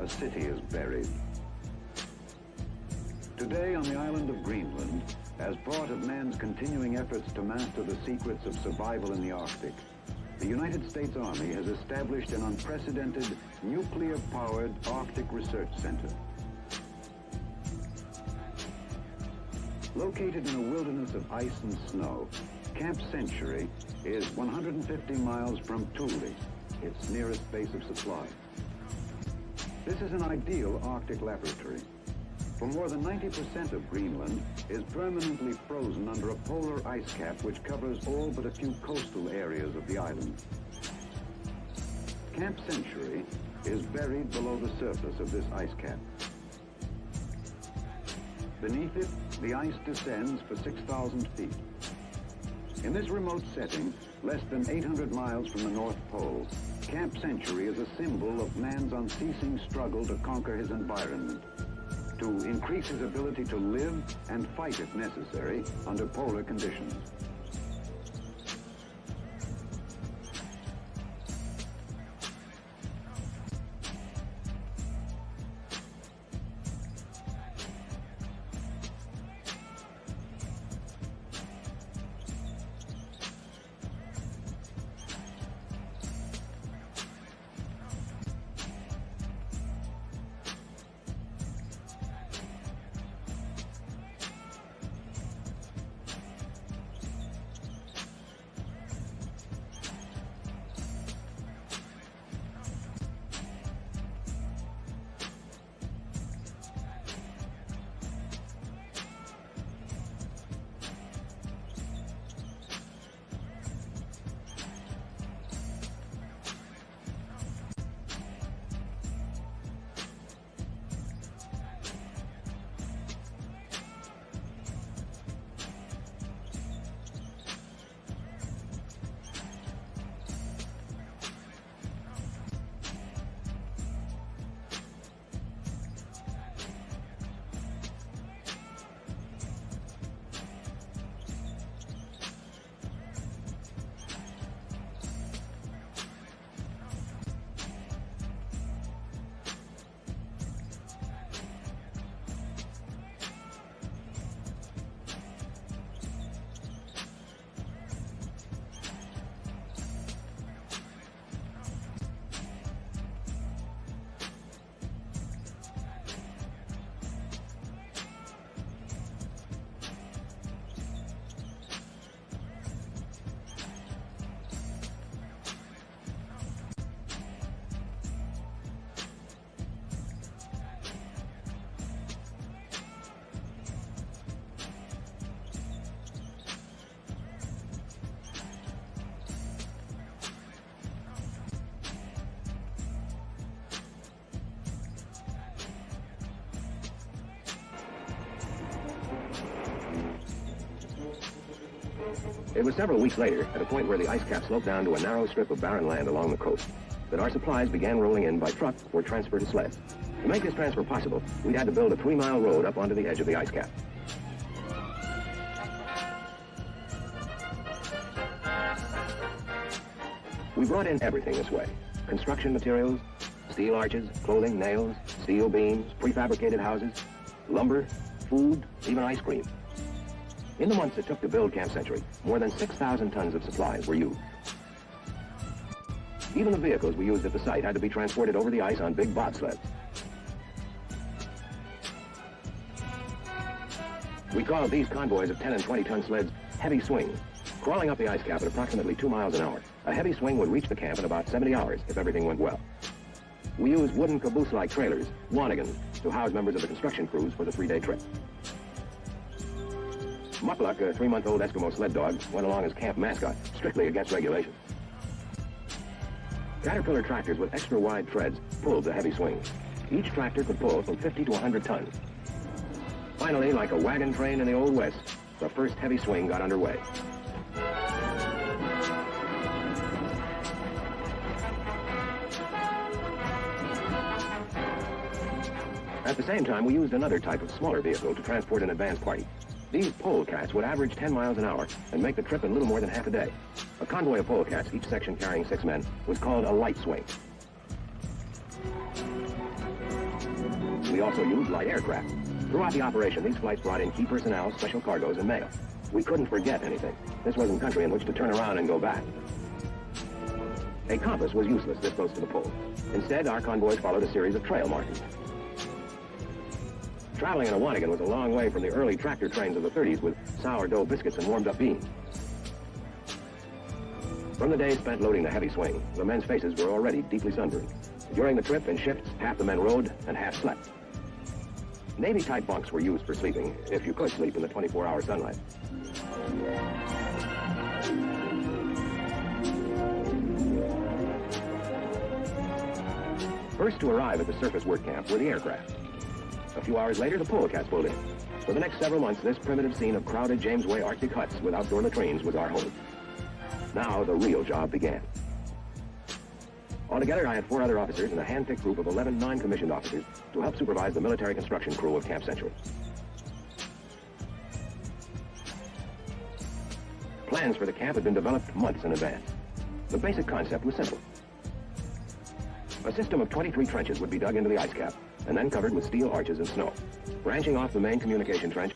a city is buried. Today on the island of Greenland, as part of man's continuing efforts to master the secrets of survival in the Arctic, the United States Army has established an unprecedented nuclear-powered Arctic Research Center. Located in a wilderness of ice and snow, Camp Century is 150 miles from Thule, its nearest base of supply. This is an ideal Arctic laboratory. For more than 90% of Greenland is permanently frozen under a polar ice cap which covers all but a few coastal areas of the island. Camp Century is buried below the surface of this ice cap. Beneath it, the ice descends for 6,000 feet. In this remote setting, less than 800 miles from the North Pole, Camp Century is a symbol of man's unceasing struggle to conquer his environment, to increase his ability to live and fight if necessary under polar conditions. It was several weeks later, at a point where the ice cap sloped down to a narrow strip of barren land along the coast, that our supplies began rolling in by truck or transferred to sleds. To make this transfer possible, we'd had to build a 3-mile road up onto the edge of the ice cap. We brought in everything this way: construction materials, steel arches, clothing, nails, steel beams, prefabricated houses, lumber, food, even ice cream. In the months it took to build Camp Century, more than 6,000 tons of supplies were used. Even the vehicles we used at the site had to be transported over the ice on big bobsleds. We called these convoys of 10 and 20-ton sleds heavy swings. Crawling up the ice cap at approximately 2 miles an hour, a heavy swing would reach the camp in about 70 hours if everything went well. We used wooden caboose-like trailers, wanigans, to house members of the construction crews for the 3-day trip. Mukluk, a 3-month-old Eskimo sled dog, went along as camp mascot, strictly against regulations. Caterpillar tractors with extra-wide treads pulled the heavy swings. Each tractor could pull from 50 to 100 tons. Finally, like a wagon train in the Old West, the first heavy swing got underway. At the same time, we used another type of smaller vehicle to transport an advance party. These polecats would average 10 miles an hour and make the trip in little more than half a day. A convoy of polecats, each section carrying 6 men, was called a light swing. We also used light aircraft. Throughout the operation, these flights brought in key personnel, special cargoes, and mail. We couldn't forget anything. This wasn't country in which to turn around and go back. A compass was useless this close to the pole. Instead, our convoys followed a series of trail markings. Traveling in a Wanigan was a long way from the early tractor trains of the 30s with sourdough biscuits and warmed-up beans. From the days spent loading the heavy swing, the men's faces were already deeply sunburned. During the trip, in shifts, half the men rode and half slept. Navy-type bunks were used for sleeping, if you could sleep in the 24-hour sunlight. First to arrive at the surface work camp were the aircraft. A few hours later, the polecats pulled in. For the next several months, this primitive scene of crowded James Way Arctic huts with outdoor latrines was our home. Now the real job began. Altogether, I had 4 other officers and a hand-picked group of 11 non-commissioned officers to help supervise the military construction crew of Camp Century. Plans for the camp had been developed months in advance. The basic concept was simple. A system of 23 trenches would be dug into the ice cap and then covered with steel arches and snow. Branching off the main communication trench